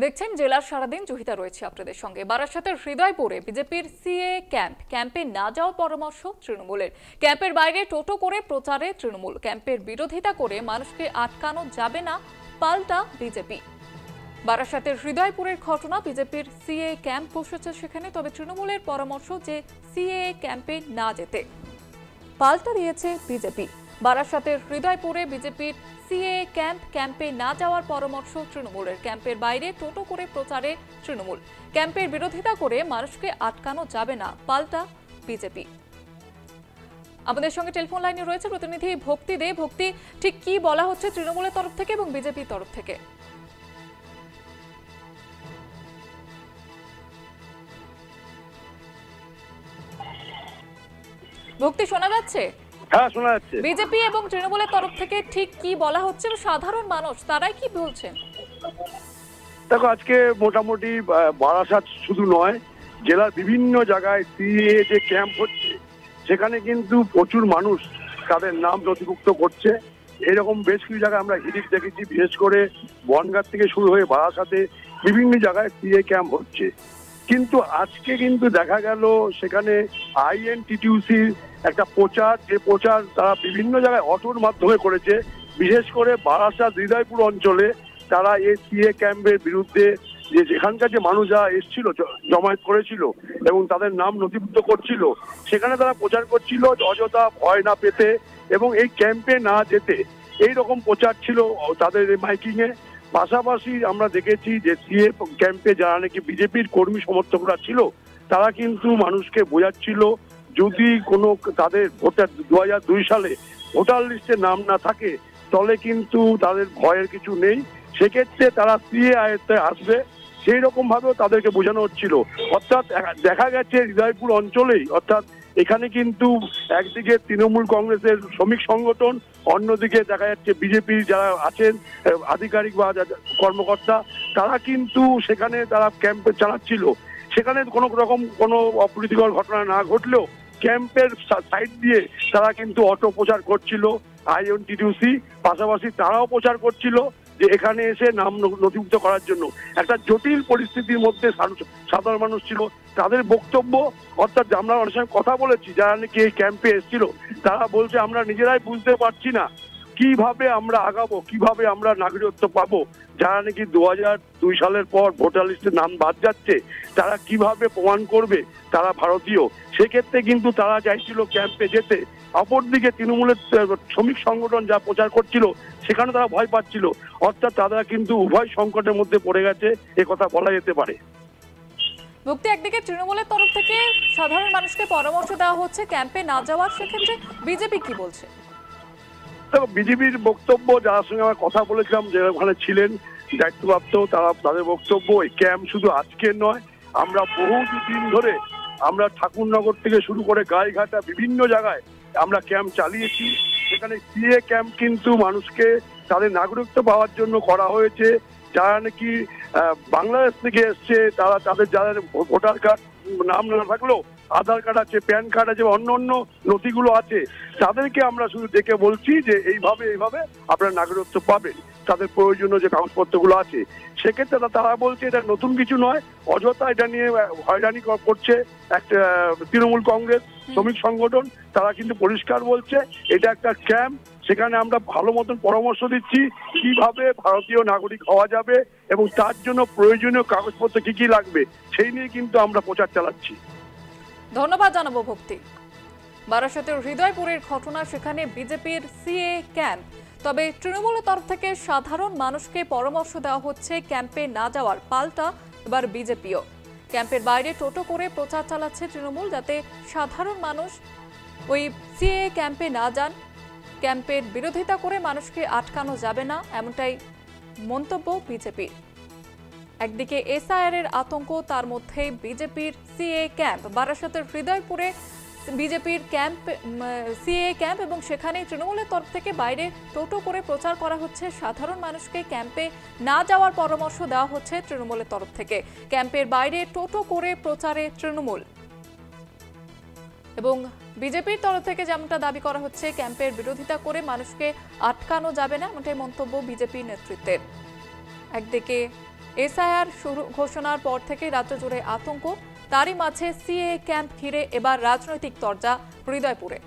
দেখছেন জেলার সারাদিন জহিতা রয়েছে আপনাদের সঙ্গে। বারাসাতের হৃদয়পুরে বিজেপির সিএ ক্যাম্পে না যাওয়ার পরামর্শ তৃণমূলের। ক্যাম্পের বাইরে টোটো করে প্রচারে তৃণমূল। ক্যাম্পের বিরোধিতা করে মানুষকে আটকানো যাবে না, পাল্টা বিজেপি। বারাসাতের হৃদয়পুরের ঘটনা, বিজেপির সিএ ক্যাম্প বসেছে সেখানে, তবে তৃণমূলের পরামর্শ যে সিএ ক্যাম্পে না যেতে। পাল্টা দিয়েছে বিজেপি। বারাসাতের হৃদয়পুরে বিজেপির সিএ ক্যাম্পে না যাওয়ার পরামর্শ তৃণমূলের। ক্যাম্পের বাইরে টোটো করে প্রচারে তৃণমূল। ক্যাম্পের বিরোধিতা করে মানুষকে আটকানো যাবে না, পাল্টা বিজেপি। আমাদের সঙ্গে টেলিফোন লাইনে রয়েছে প্রতিনিধি ভক্তি দে। ভক্তি, ঠিক কি বলা হচ্ছে তৃণমূলের তরফ থেকে এবং বিজেপির তরফ থেকে? ভক্তি, শোনা যাচ্ছে? হ্যাঁ, শোনা যাচ্ছে। বিজেপি এবং তৃণমূলের তরফ থেকে ঠিক কি বলা হচ্ছে, সাধারণ মানুষ তারাই কি বলছেন? দেখো, আজকে মোটামুটি বারাসাত শুধু নয়, জেলার বিভিন্ন জায়গায় সিএ যে ক্যাম্প হচ্ছে সেখানে কিন্তু প্রচুর মানুষ তাদের নাম নথিভুক্ত করছে। এরকম বেশ কিছু জায়গায় আমরা হিড়িক দেখেছি, বিশেষ করে বনগাঁ থেকে শুরু হয়ে বারাসাতে বিভিন্ন জায়গায় সিএ ক্যাম্প হচ্ছে। কিন্তু আজকে কিন্তু দেখা গেল সেখানে আইএনটিটিউসির একটা প্রচার, যে প্রচার তারা বিভিন্ন জায়গায় অটোর মাধ্যমে করেছে। বিশেষ করে বারাসাত হৃদয়পুর অঞ্চলে তারা এই সিএ ক্যাম্পের বিরুদ্ধে যেখানকার যে মানুষ যারা এসেছিল, জমায়েত করেছিল এবং তাদের নাম নথিভুক্ত করছিল, সেখানে তারা প্রচার করছিল অযথা ভয় না পেতে এবং এই ক্যাম্পে না যেতে। এই রকম প্রচার ছিল তাদের মাইকিং এ। পাশাপাশি আমরা দেখেছি যে সিএ ক্যাম্পে যারা নাকি বিজেপির কর্মী সমর্থকরা ছিল, তারা কিন্তু মানুষকে বোঝাচ্ছিল যদি কোনো তাদের ভোটার 2002 সালে ভোটার লিস্টে নাম না থাকে তাহলে কিন্তু তাদের ভয়ের কিছু নেই, সেক্ষেত্রে তারা সিএ আয়ত্তে আসবে, সেই রকম ভাবেও তাদেরকে বোঝানো হচ্ছিল। অর্থাৎ দেখা গেছে হৃদয়পুর অঞ্চলেই, অর্থাৎ এখানে কিন্তু একদিকে তৃণমূল কংগ্রেসের শ্রমিক সংগঠন, অন্যদিকে দেখা যাচ্ছে বিজেপির যারা আছেন আধিকারিক বা কর্মকর্তা, তারা কিন্তু সেখানে তারা ক্যাম্প চালাচ্ছিল। সেখানে কোনো রকম কোনো অপ্রীতিকর ঘটনা না ঘটলেও ক্যাম্পের সাইড দিয়ে তারা কিন্তু অটো প্রচার করছিল আইএনটিটিউসি। পাশাপাশি তারাও প্রচার করছিল যে এখানে এসে নাম নথিভুক্ত করার জন্য। একটা জটিল পরিস্থিতির মধ্যে সাধারণ মানুষ ছিল, তাদের বক্তব্য, অর্থাৎ আমরা অনেক সময় কথা বলেছি যারা নাকি এই ক্যাম্পে এসেছিল, তারা বলছে আমরা নিজেরাই বুঝতে পারছি না কিভাবে আমরা আগাবো, কিভাবে আমরা নাগরিকত্ব পাবো। যারা নাকি 2002 সালের পর ভোটার লিস্টে নাম বাদ যাচ্ছে, তারা কিভাবে প্রমাণ করবে তারা ভারতীয়? সেক্ষেত্রে কিন্তু তারা চাইছিল ক্যাম্পে যেতে। অপরদিকে তৃণমূলের শ্রমিক সংগঠন যা প্রচার করছিল সেখানে তারা ভয় পাচ্ছিল। অর্থাৎ তারা কিন্তু উভয় সংকটের মধ্যে পড়ে গেছে, এ কথা বলা যেতে পারে। মুক্তি, একদিকে তৃণমূলের তরফ থেকে সাধারণ মানুষকে পরামর্শ দেওয়া হচ্ছে ক্যাম্পে না যাওয়ার, সেক্ষেত্রে বিজেপি কি বলছে? বিজেপির বক্তব্য, যার সঙ্গে আমরা কথা বলেছিলাম যে ওখানে ছিলেন দায়িত্বপ্রাপ্ত, তারা তাদের বক্তব্য এই ক্যাম্প শুধু আজকের নয়, আমরা বহু দিন ধরে আমরা ঠাকুরনগর থেকে শুরু করে গাইঘাটা বিভিন্ন জায়গায় আমরা ক্যাম্প চালিয়েছি। সেখানে সিএ ক্যাম্প কিন্তু মানুষকে তাদের নাগরিকত্ব পাওয়ার জন্য করা হয়েছে। যারা নাকি বাংলাদেশ থেকে এসছে, তারা তাদের যাদের ভোটার কার্ড নাম না থাকলেও আধার কার্ড আছে, প্যান কার্ড আছে, অন্য অন্য নথিগুলো আছে, তাদেরকে আমরা শুধু দেখে বলছি যে এইভাবে আপনারা নাগরিকত্ব পাবেন, তাদের প্রয়োজনীয় যে কাগজপত্রগুলো আছে। সেক্ষেত্রে তারা বলছে এটা নতুন কিছু নয়, অযথা এটা নিয়ে হয়রানি করছে একটা তৃণমূল কংগ্রেস শ্রমিক সংগঠন। তারা কিন্তু পরিষ্কার বলছে এটা একটা ক্যাম্প, সেখানে আমরা ভালো মতন পরামর্শ দিচ্ছি কিভাবে ভারতীয় নাগরিক হওয়া যাবে এবং তার জন্য প্রয়োজনীয় কাগজপত্র কি কি লাগবে, সেই নিয়ে কিন্তু আমরা প্রচার চালাচ্ছি। ধন্যবাদ জানাবো ভক্তি। বারাসাতের হৃদয়পুরের ঘটনা, সেখানে বিজেপির সিএ ক্যাম্প, তবে তৃণমূলের তরফ থেকে সাধারণ মানুষকে পরামর্শ দেওয়া হচ্ছে ক্যাম্পে না যাওয়ার, পাল্টা এবার বিজেপিও। ক্যাম্পের বাইরে টোটো করে প্রচার চালাচ্ছে তৃণমূল, যাতে সাধারণ মানুষ ওই সিএ ক্যাম্পে না যান। ক্যাম্পের বিরোধিতা করে মানুষকে আটকানো যাবে না, এমনটাই মন্তব্য বিজেপির। একদিকে এসআইআর এর আতঙ্ক, তার মধ্যে বিজেপির সিএ ক্যাম্প। বারাসাতের হৃদয়পুরে বিজেপির ক্যাম্প, সিএ ক্যাম্প, এবং সেখানে তৃণমূলের তরফ থেকে বাইরে টোটো করে প্রচার করা হচ্ছে। সাধারণ মানুষকে ক্যাম্পে না যাওয়ার পরামর্শ দেওয়া হচ্ছে তৃণমূলের তরফ থেকে। ক্যাম্পের বাইরে টোটো করে প্রচারে তৃণমূল এবং বিজেপির তরফ থেকে যেমনটা দাবি করা হচ্ছে ক্যাম্পের বিরোধিতা করে মানুষকে আটকানো যাবে না, এমনটাই মন্তব্য বিজেপি নেতৃত্বের। একদিকে এসআইআর শুরু ঘোষণার পর থেকে রাজ্য জুড়ে আতঙ্ক, তারই মাঝে সিএ ক্যাম্প ঘিরে এবার রাজনৈতিক তরজা হৃদয়পুরে।